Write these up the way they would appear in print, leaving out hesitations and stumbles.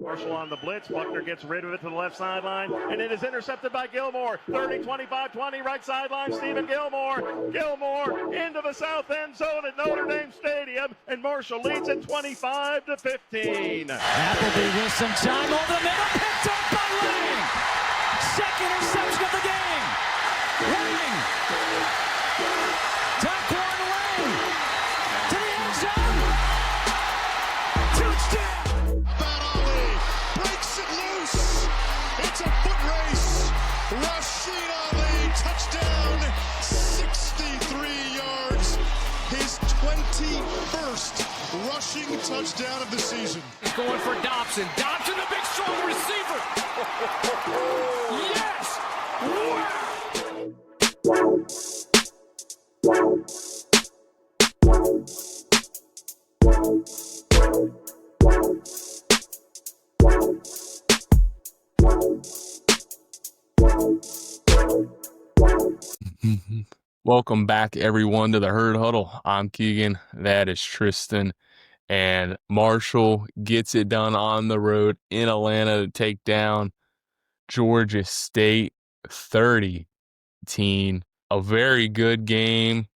Marshall on the blitz. Buckner gets rid of it to the left sideline, and it is intercepted by Gilmore. 30, 25, 20, right sideline. Stephen Gilmore. Gilmore into the south end zone at Notre Dame Stadium, and Marshall leads it 25-15. Appleby with some time over the middle, picked up by Lang. Second interception of the game. Lang. Taquan Lang to the end zone. Touchdown. Breaks it loose. It's a foot race. Rashid Ali, touchdown, 63 yards. His 21st rushing touchdown of the season. He's going for Dobson. Dobson, the big strong receiver. Yes. Welcome back, everyone, to the Herd Huddle. I'm Keegan. That is Tristan. And Marshall gets it done on the road in Atlanta to take down Georgia State 30-18. A very good game.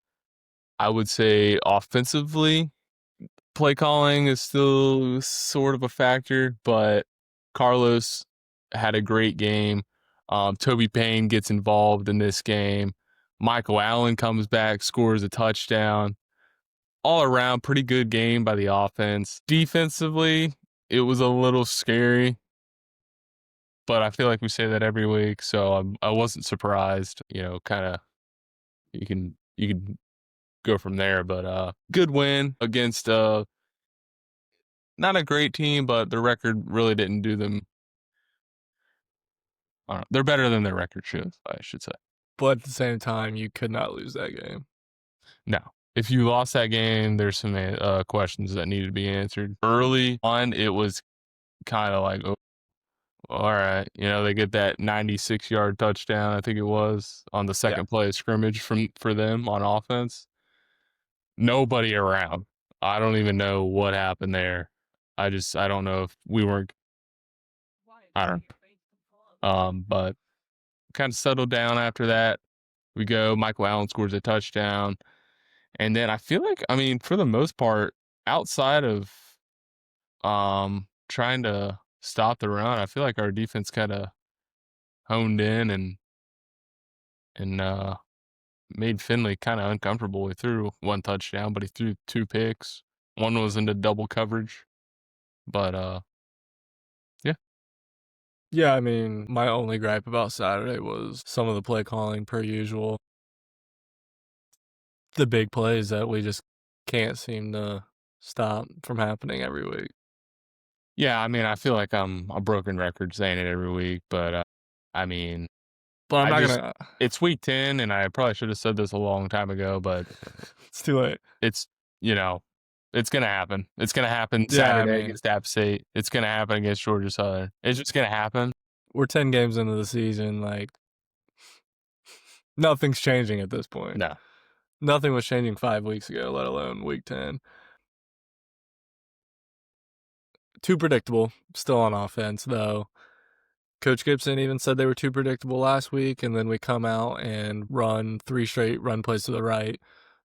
I would say offensively, play calling is still sort of a factor, but Carlos had a great game. Toby Payne gets involved in this game. Michael Allen comes back, scores a touchdown. All around, pretty good game by the offense. Defensively, it was a little scary, but I feel like we say that every week, so I wasn't surprised. You know, kind of you can go from there, but good win against not a great team, but the record really didn't do them. I don't know, they're better than their record shows, I should say. But at the same time, you could not lose that game. No. If you lost that game, there's some questions that needed to be answered. Early on, it was kind of like, oh, all right. You know, they get that 96-yard touchdown, I think it was, on the second play of scrimmage for them on offense. Nobody around. I don't even know what happened there. I don't know if we weren't, I don't know. But kind of settled down after that. We go, Michael Allen scores a touchdown. And then I feel like, I mean, for the most part, outside of trying to stop the run, I feel like our defense kind of honed in and made Finley kind of uncomfortable. He threw one touchdown, but he threw two picks. One was into double coverage. But yeah. Yeah, I mean, my only gripe about Saturday was some of the play calling per usual. The big plays that we just can't seem to stop from happening every week. Yeah, I mean, I feel like I'm a broken record saying it every week, but I mean, but I'm not gonna. It's week 10, and I probably should have said this a long time ago, but it's too late. It's, you know, it's gonna happen. It's gonna happen Saturday against App State. It's gonna happen against Georgia Southern. It's just gonna happen. We're 10 games into the season. Like, nothing's changing at this point. No. Nothing was changing 5 weeks ago, let alone week 10. Too predictable, still on offense, though. Coach Gibson even said they were too predictable last week, and then we come out and run 3 straight run plays to the right.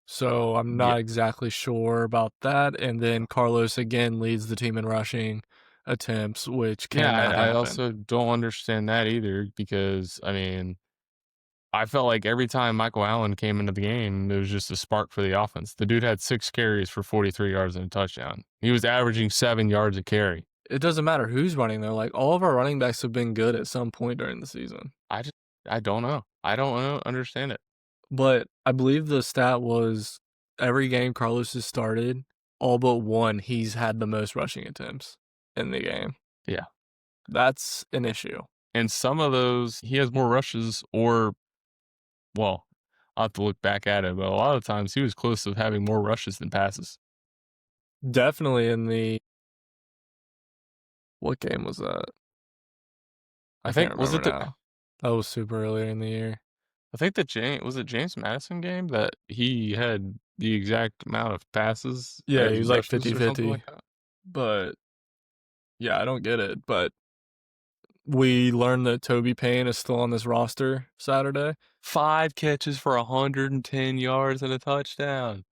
So I'm not exactly sure about that. And then Carlos again leads the team in rushing attempts, which cannot happen. I also don't understand that either because, I mean, I felt like every time Michael Allen came into the game, it was just a spark for the offense. The dude had 6 carries for 43 yards and a touchdown. He was averaging 7 yards a carry. It doesn't matter who's running though. Like, all of our running backs have been good at some point during the season. I don't know. I don't understand it. But I believe the stat was every game Carlos has started, all but one, he's had the most rushing attempts in the game. Yeah. That's an issue. And some of those, he has more rushes or, well, I'll have to look back at it, but a lot of times he was close to having more rushes than passes. Definitely in the, what game was that? I think, was it that was super earlier in the year. I think the James Madison game that he had the exact amount of passes? Yeah, he was like 50-50. But yeah, I don't get it. But we learned that Toby Payne is still on this roster Saturday. 5 catches for 110 yards and a touchdown.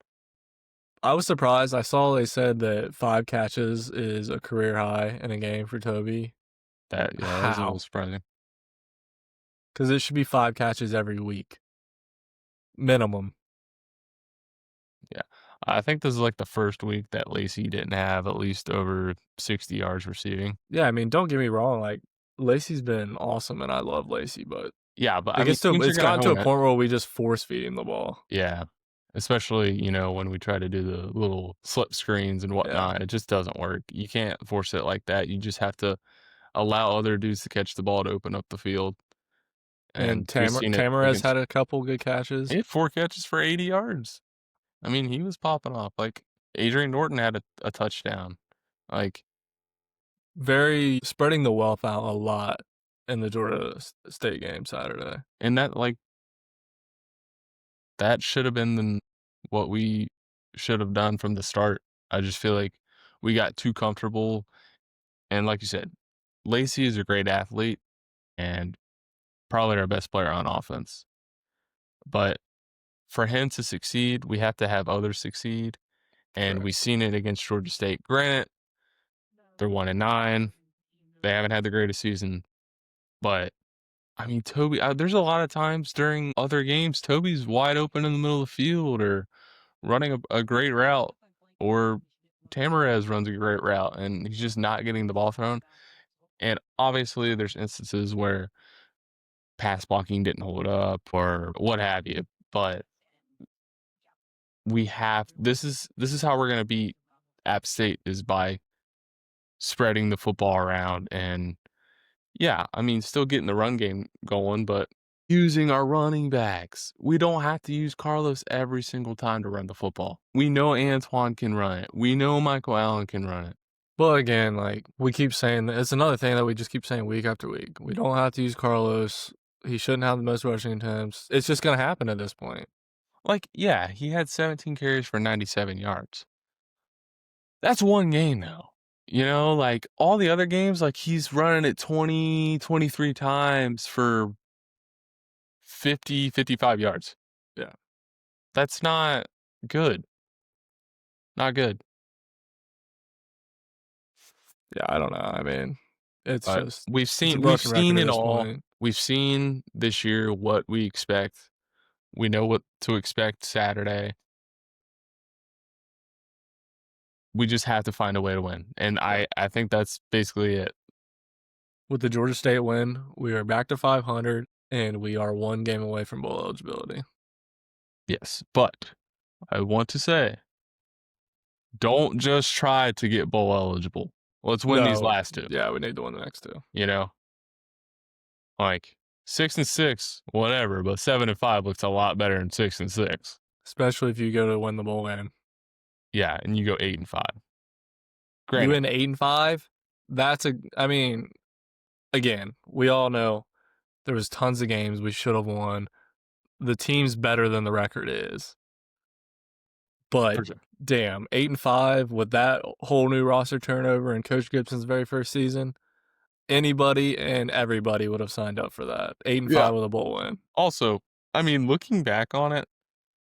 I was surprised. I saw they said that 5 catches is a career high in a game for Toby. That was a little How? surprising. Because it should be 5 catches every week. Minimum. Yeah. I think this is like the first week that Lacey didn't have at least over 60 yards receiving. Yeah, I mean, don't get me wrong. Like, Lacey's been awesome, and I love Lacey, but Yeah, but it I mean, gets to, teams are it's gonna gotten to a hone it. point where we just force feed him the ball. Yeah. Especially, when we try to do the little slip screens and whatnot, it just doesn't work. You can't force it like that. You just have to allow other dudes to catch the ball to open up the field. And we've seen it Tamarez against. had a couple good catches. He had 4 catches for 80 yards. I mean, he was popping off. Like, Adrian Norton had a touchdown. Like, Very spreading the wealth out a lot in the Georgia State game Saturday. and that should have been what we should have done from the start. I just feel like we got too comfortable. And like you said, Lacey is a great athlete and probably our best player on offense. But for him to succeed, we have to have others succeed. And Correct. we've seen it against Georgia State. Granted, they're 1-9. They haven't had the greatest season. But, I mean, Toby, there's a lot of times during other games, Toby's wide open in the middle of the field or running a great route, or Tamarez runs a great route, and he's just not getting the ball thrown. And obviously, there's instances where pass blocking didn't hold up or what have you. But this is how we're gonna beat App State, is by spreading the football around and yeah, I mean, still getting the run game going, but using our running backs. We don't have to use Carlos every single time to run the football. We know Antoine can run it. We know Michael Allen can run it. But again, like, we keep saying that it's another thing that we just keep saying week after week. We don't have to use Carlos. He shouldn't have the most rushing attempts. It's just going to happen at this point. Like, yeah, he had 17 carries for 97 yards. That's one game, though. Like, all the other games, like, he's running it 20, 23 times for 50, 55 yards. Yeah. That's not good. Not good. Yeah, I don't know. I mean, it's But just we've it's a seen broken record at it this all. point. We've seen this year what we expect. We know what to expect Saturday. We just have to find a way to win. And I think that's basically it. With the Georgia State win, we are back to 500, and we are 1 game away from bowl eligibility. Yes. But I want to say, don't just try to get bowl eligible. Let's win these No, last 2. Yeah, we need to win the next 2. Like 6-6, whatever, but 7-5 looks a lot better than 6-6. Especially if you go to win the bowl game. Yeah, and you go 8-5. You Granted, win 8-5. I mean, again, we all know there was tons of games we should have won. The team's better than the record is. But for sure. damn, 8-5 with that whole new roster turnover in Coach Gibson's very first season, anybody and everybody would have signed up for that. 8-5 with a bowl win. Also, I mean, looking back on it,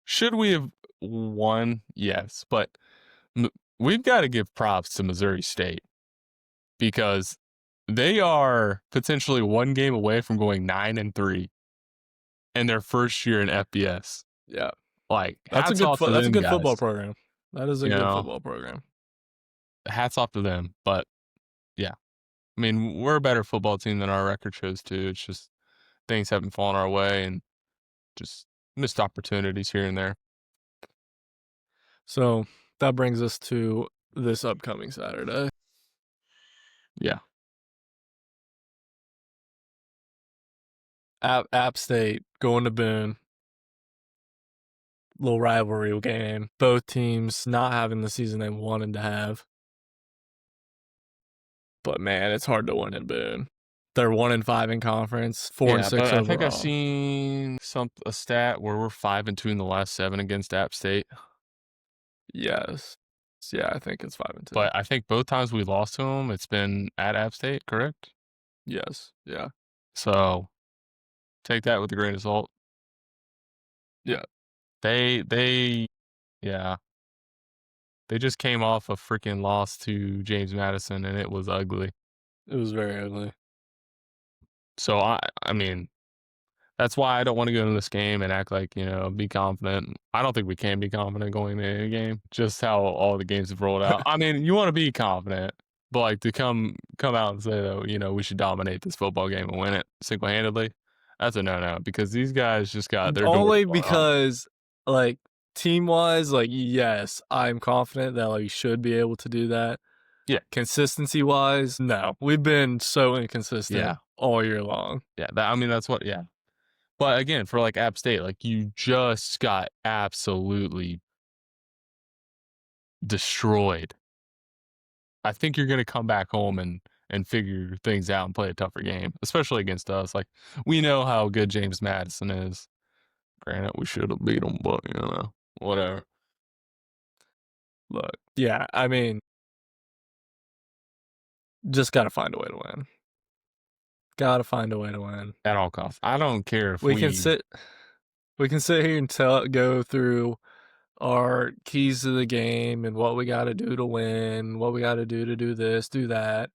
should we have won? Yes, but we've got to give props to Missouri State because they are potentially 1 game away from going 9-3 in their first year in FBS. Yeah. Like, That's a good football guys. program. That is a good football program. Hats off to them. But yeah, I mean, we're a better football team than our record shows too. It's just things haven't fallen our way and just missed opportunities here and there. So that brings us to this upcoming Saturday. Yeah. App State going to Boone. Little rivalry game. Both teams not having the season they wanted to have. But man, it's hard to win in Boone. They're 1-5 in conference, 4-6 overall. I think I've seen a stat where we're 5-2 in the last 7 against App State. Yes. Yeah, I think it's 5-2. But I think both times we lost to them, it's been at App State, correct? Yes. Yeah. So take that with a grain of salt. Yeah. Yeah. They just came off a freaking loss to James Madison, and it was ugly. It was very ugly. So I mean, that's why I don't want to go into this game and act like, be confident. I don't think we can be confident going into any game, just how all the games have rolled out. I mean, you want to be confident, but like to come out and say that, we should dominate this football game and win it single-handedly, that's a no-no, because these guys just got their only because like team-wise, like yes, I'm confident that we should be able to do that. Yeah. Consistency-wise, no. We've been so inconsistent all year long. Yeah, that's what, yeah. But again, for like App State, like you just got absolutely destroyed. I think you're going to come back home and figure things out and play a tougher game, especially against us. Like, we know how good James Madison is. Granted, we should have beat him, but, whatever. Look, yeah, I mean, just got to find a way to win. Got to find a way to win. At all costs. I don't care if we can sit here and go through our keys to the game and what we got to do to win, what we got to do this, do that.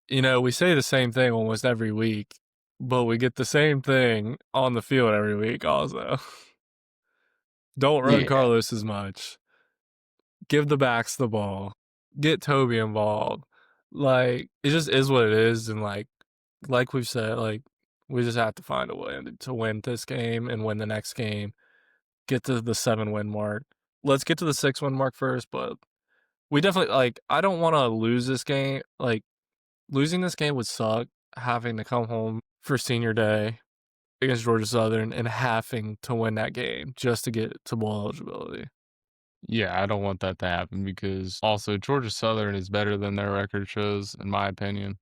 We say the same thing almost every week, but we get the same thing on the field every week also. Don't run Carlos as much. Give the backs the ball. Get Toby involved. Like, it just is what it is. And like we've said, like, we just have to find a way to win this game and win the next game. Get to the 7-win mark. Let's get to the 6-win mark first, but we definitely, I don't want to lose this game. Like, losing this game would suck, having to come home for senior day against Georgia Southern and having to win that game just to get to bowl eligibility. Yeah, I don't want that to happen because also Georgia Southern is better than their record shows, in my opinion.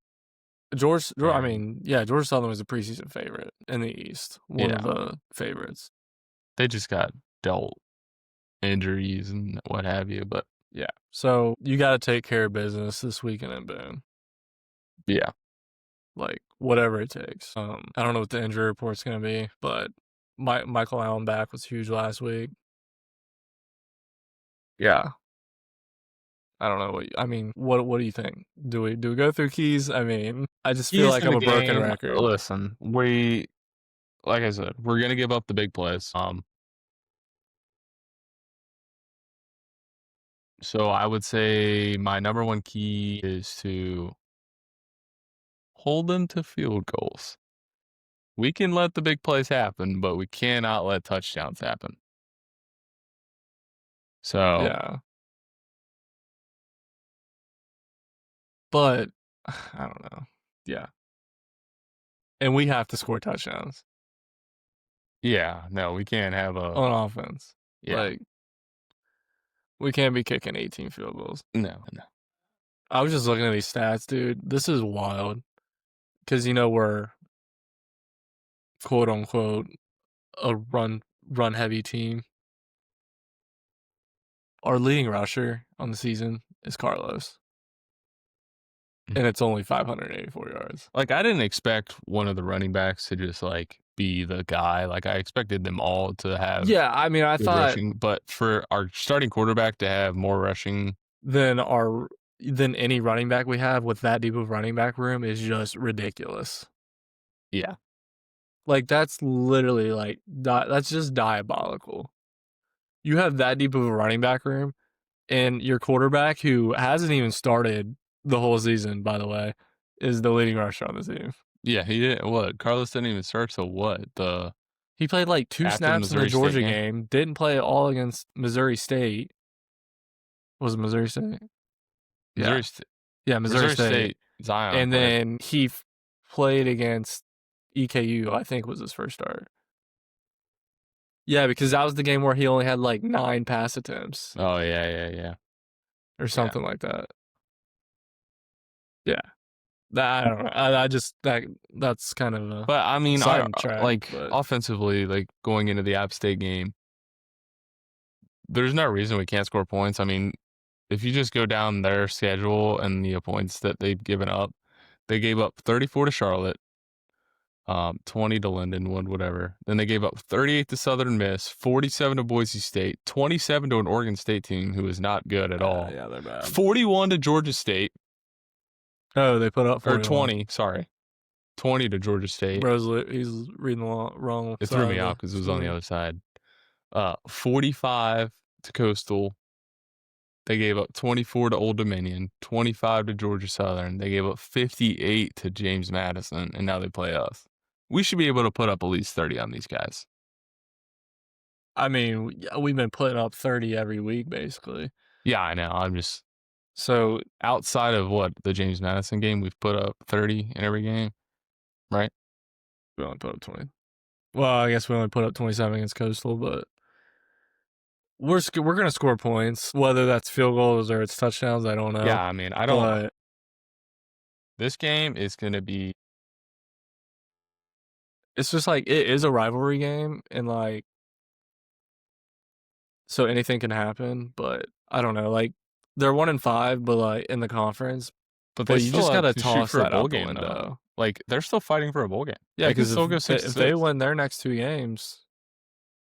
Georgia Southern was a preseason favorite in the East. One of the favorites. They just got dealt injuries and what have you, but yeah. So you got to take care of business this weekend in Boone. Yeah. Like, whatever it takes. I don't know what the injury report's going to be, but Michael Allen back was huge last week. Yeah. I don't know what do you think? Do we go through keys? I mean, I just feel like I'm a broken record. Listen, like I said, we're going to give up the big plays. So I would say my number one key is to hold them to field goals. We can let the big plays happen, but we cannot let touchdowns happen. So yeah. But I don't know. Yeah. And we have to score touchdowns. Yeah, no, we can't have on offense. Yeah. Like, we can't be kicking 18 field goals. No. I was just looking at these stats, dude. This is wild. Because, we're quote unquote a run heavy team. Our leading rusher on the season is Carlos. And it's only 584 yards. Like, I didn't expect one of the running backs to just be the guy. Like, I expected them all to have. Yeah, I mean, I thought rushing, but for our starting quarterback to have more rushing than any running back we have with that deep of running back room is just ridiculous. Yeah. Like, that's literally that's just diabolical. You have that deep of a running back room, and your quarterback, who hasn't even started the whole season, by the way, is the leading rusher on the team. Yeah, he didn't. What? Carlos didn't even start till what? He played 2 snaps in the Georgia game. Didn't play at all against Missouri State. Was it Missouri State? Missouri State. Zion. And then he played against EKU, I think was his first start. Yeah, because that was the game where he only had 9 pass attempts. Oh, yeah. Or something like that. Yeah. I don't know. I just that's kind of a. But I mean, sidetrack, offensively, going into the App State game, there's no reason we can't score points. I mean, if you just go down their schedule and the points that they've given up, they gave up 34 to Charlotte, 20 to Lindenwood, whatever. Then they gave up 38 to Southern Miss, 47 to Boise State, 27 to an Oregon State team who is not good at all. Yeah, they're bad. 41 to Georgia State. Oh, they put up 41. Or 20, sorry. 20 to Georgia State. Bro's he's reading the wrong. It threw me out because it was on the other side. 45 to Coastal. They gave up 24 to Old Dominion, 25 to Georgia Southern. They gave up 58 to James Madison, and now they play us. We should be able to put up at least 30 on these guys. I mean, we've been putting up 30 every week, basically. Yeah, I know. I'm just... So, outside of the James Madison game, we've put up 30 in every game, right? we only put up 20. Well, I guess we only put up 27 against Coastal, but we're going to score points. Whether that's field goals or it's touchdowns, I don't know. Yeah, I mean, I don't... But this game is going to be... it's just like, it is a rivalry game, and like, so anything can happen, but I don't know. Like, they're 1-5, but like in the conference, But you just got to shoot toss for a that bowl out the game, window. though. Like, they're still fighting for a bowl game. Yeah, because if they win their next 2 games,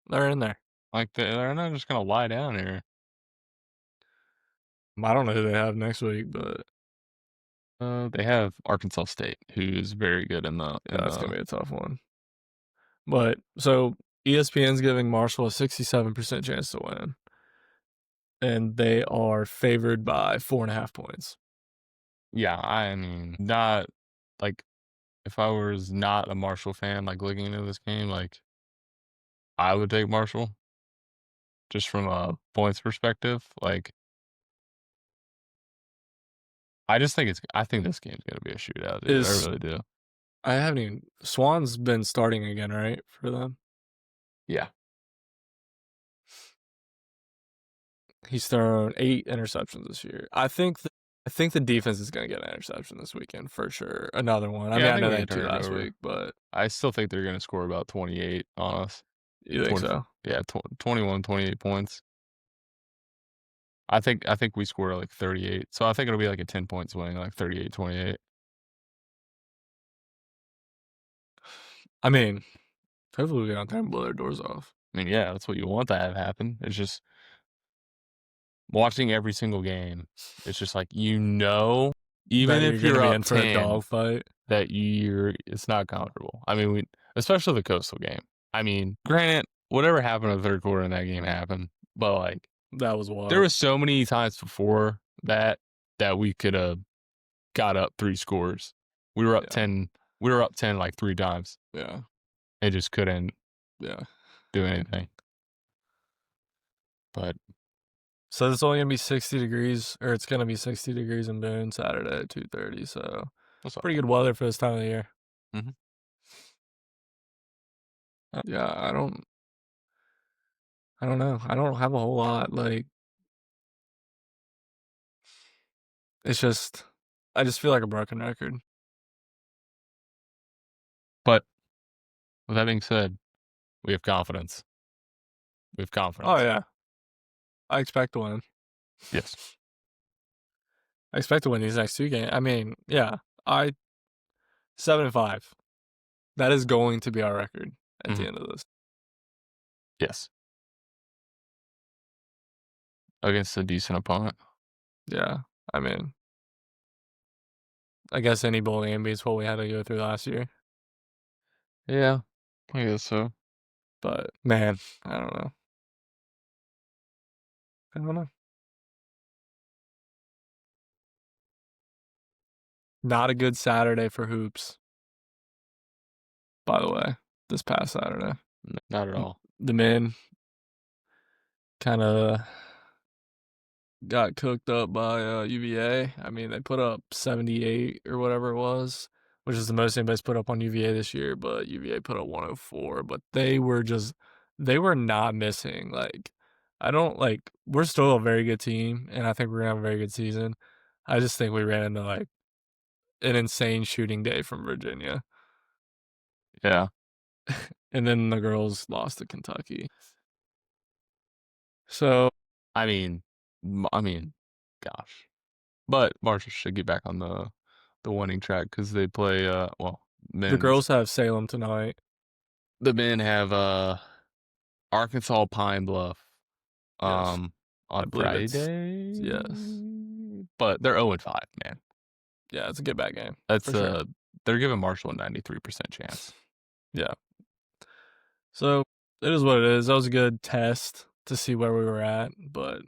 they're in there. Like, they're not just going to lie down here. I don't know who they have next week, but They have Arkansas State, who's very good in the... that's going to be a tough one. But, so, ESPN's giving Marshall a 67% chance to win. And they are favored by 4.5 points. Yeah, I mean, not... Like, if I was not a Marshall fan, like, looking into this game, like, I would take Marshall. Just from a points perspective. Like, I think this game's going to be a shootout, dude. I really do. I haven't even... Swan's been starting again, right, for them? Yeah. He's thrown 8 interceptions this year. I think the defense is going to get an interception this weekend for sure. Another one. I mean, I know they had 2 last week, but I still think they're going to score about 28 on us. You think so? Yeah, 21, 28 points. I think we score like 38. So I think it'll be like a 10-point swing, like 38-28. I mean, hopefully we get out there and blow their doors off. I mean, yeah, that's what you want to have happen. It's just watching every single game. It's just like, even if you're up in for a dogfight, that it's not comfortable. I mean, especially the Coastal game. I mean, granted, whatever happened in the third quarter in that game happened, but like, that was wild. There was so many times before that we could have got up 3 scores. We were up 10. We were up 10 like 3 times. Yeah. It just couldn't do anything. But so it's only gonna be 60 degrees, or it's gonna be 60 degrees in Boone Saturday at 2:30. So that's pretty good weather for this time of the year. Mm-hmm. Yeah, I don't know. I don't have a whole lot. Like, it's just, I just feel like a broken record. But with that being said, we have confidence. Oh yeah, I expect to win. Yes, I expect to win these next 2 games. I mean, yeah, 7-5. That is going to be our record at the end of this. Yes. Against a decent opponent. Yeah, I mean, I guess any bowl game beats what we had to go through last year. Yeah, I guess so. But man, I don't know. Not a good Saturday for hoops. By the way, this past Saturday. Not at all. The men kind of got cooked up by UVA. I mean, they put up 78 or whatever it was, which is the most anybody's put up on UVA this year, but UVA put up 104. But they were not missing. Like, we're still a very good team, and I think we're going to have a very good season. I just think we ran into, like, an insane shooting day from Virginia. Yeah. And then the girls lost to Kentucky. So, I mean, gosh. But Marshall should get back on the winning track because they play The girls have Salem tonight. the men have Arkansas Pine Bluff Yes. I on believe it's- Friday. yes. But they're 0-5, man. Yeah, it's a get back game. That's for sure. They're giving Marshall a 93% chance. Yeah. So it is what it is. That was a good test to see where we were at, but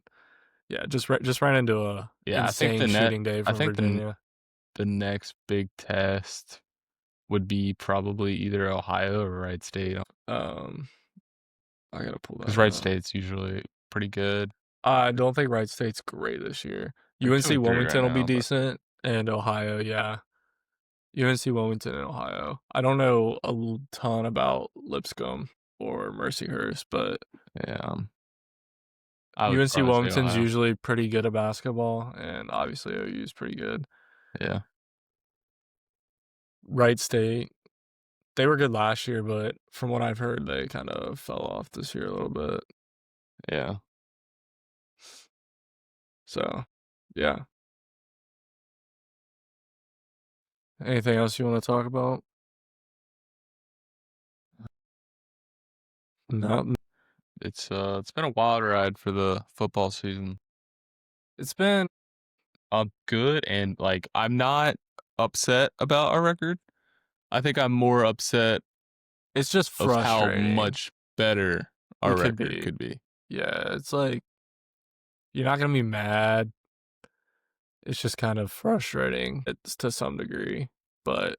yeah, just ran into a insane shooting day from Virginia. The next big test would be probably either Ohio or Wright State. I gotta pull that. Because Wright State's usually pretty good. I don't think Wright State's great this year. They're UNC 2-3 Wilmington right will be now, but- decent, and Ohio, yeah. UNC Wilmington and Ohio. I don't know a ton about Lipscomb or Mercyhurst, but Yeah. UNC Wilmington's usually pretty good at basketball, and obviously OU's pretty good. Yeah. Wright State, they were good last year, but from what I've heard, they kind of fell off this year a little bit. Yeah. So, yeah. Anything else you want to talk about? No. It's been a wild ride for the football season. It's been Good, and like I'm not upset about our record. I think I'm more upset it's just of how frustrating. much better our It could record be. could be. Yeah, it's like you're not gonna be mad. It's just kind of frustrating. It's to some degree, but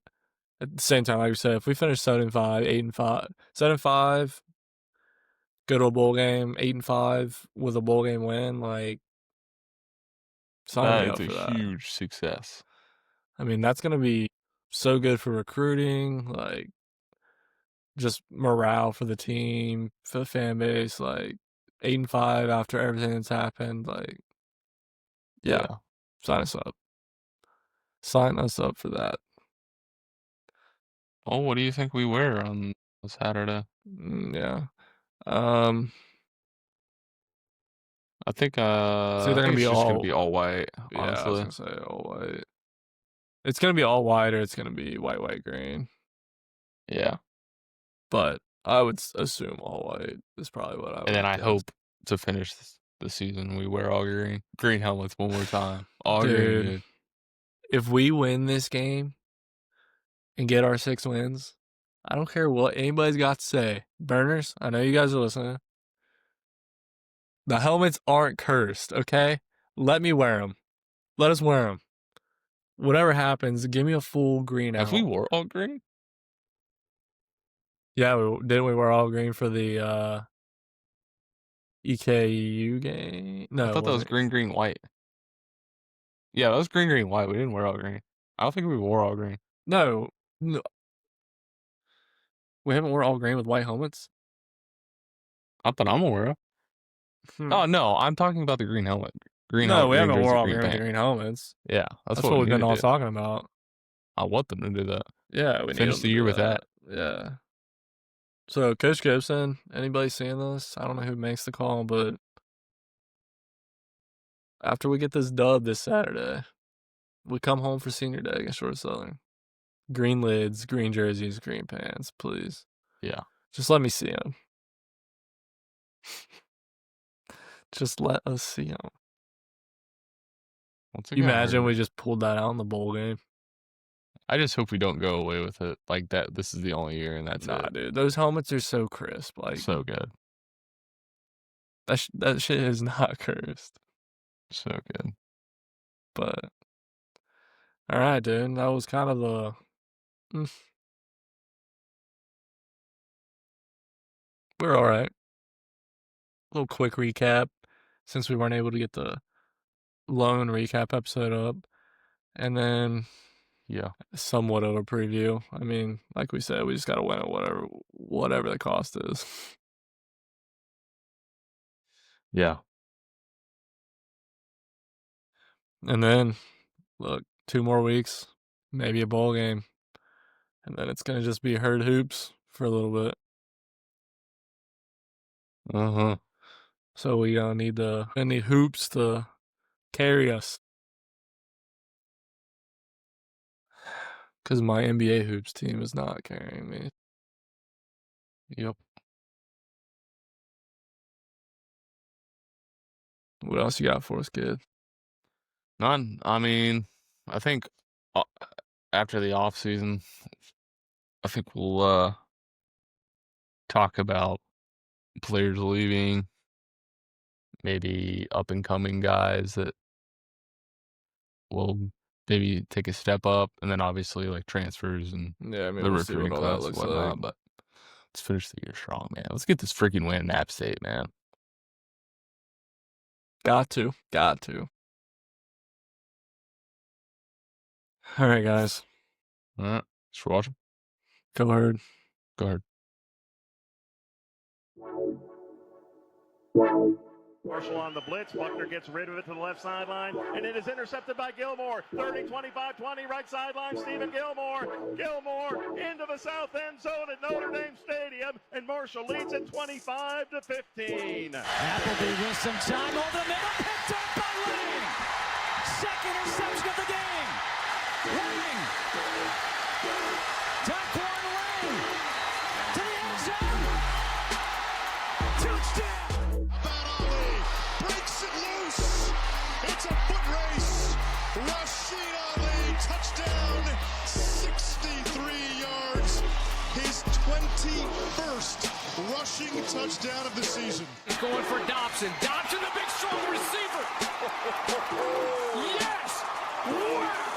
at the same time, like you said, if we finish 7-5, 8-5, 7-5, go to a bowl game, 8-5 with a bowl game win, like sign me up That's for a that. huge success. I mean, that's gonna be so good for recruiting, like just morale for the team, for the fan base, like 8-5 after everything that's happened, like yeah. Sign us up. Sign us up for that. Oh, what do you think we wear on Saturday? Yeah. I think it's either I gonna think be it's just gonna all be all white, yeah, I was honestly. gonna say all white. It's gonna be all white or it's gonna be white, green. Yeah. But I would assume all white is probably what I would And then I guess. hope to finish the season we wear all green. Green helmets one more time. All green, dude. If we win this game and get our 6 wins, I don't care what anybody's got to say. Burners, I know you guys are listening. The helmets aren't cursed, okay? Let me wear them. Let us wear them. Whatever happens, give me a full green Have out. we wore all green? Yeah, didn't we wear all green for the EKU game? No, I thought that was green, white. Yeah, that was green, white. We didn't wear all green. I don't think we wore all green. No. We haven't worn all green with white helmets? Not that I'm aware of. Oh, no, I'm talking about the green helmet. Green no, helmet, we green haven't jersey, worn all green green with the pants. green helmets. Yeah, that's what we we've need been to all do. talking about. I want them to do that. Yeah, we Finish need the year with that. Yeah. So, Coach Gibson, anybody seeing this? I don't know who makes the call, but after we get this dub this Saturday, we come home for senior day against Georgia Southern. Green lids, green jerseys, green pants, please. Yeah. Just let me see them. Just let us see them. You imagine we just pulled that out in the bowl game? I just hope we don't go away with it like that. This is the only year, and that's Nah, it. dude. Those helmets are so crisp. Like So good. That shit is not cursed. So good. But all right, dude. That was kind of the. We're all right. A little quick recap, since we weren't able to get the lone recap episode up, and then somewhat of a preview. I mean, like we said, we just gotta win it, whatever the cost is. Yeah. And then, look, 2 more weeks, maybe a bowl game, and then it's gonna just be herd hoops for a little bit. So we need hoops to Carry us. Because my NBA hoops team is not carrying me. Yep. What else you got for us, kid? None. I mean, I think after the off season, I think we'll talk about players leaving, maybe up and coming guys that will maybe take a step up, and then obviously like transfers and Yeah, I mean, the we'll see what recruiting all that class and looks whatnot. like. But let's finish the year strong, man. Let's get this freaking win in App State, man. Got to. All right, guys. All right, thanks for watching. Go Herd. Go ahead. Marshall on the blitz. Buckner gets rid of it to the left sideline, and it is intercepted by Gilmore. 30, 25, 20, right sideline. Stephen Gilmore. Gilmore into the south end zone at Notre Dame Stadium, and Marshall leads it 25-15. Appleby with some time over the middle, picked up by Lang. Second interception of the game. Lang. Taquan Lang to the end zone. Touchdown. Breaks it loose. It's a foot race. Rashid Ali, touchdown, 63 yards. His 21st rushing touchdown of the season. He's going for Dobson. Dobson, the big strong receiver. Yes! Wow!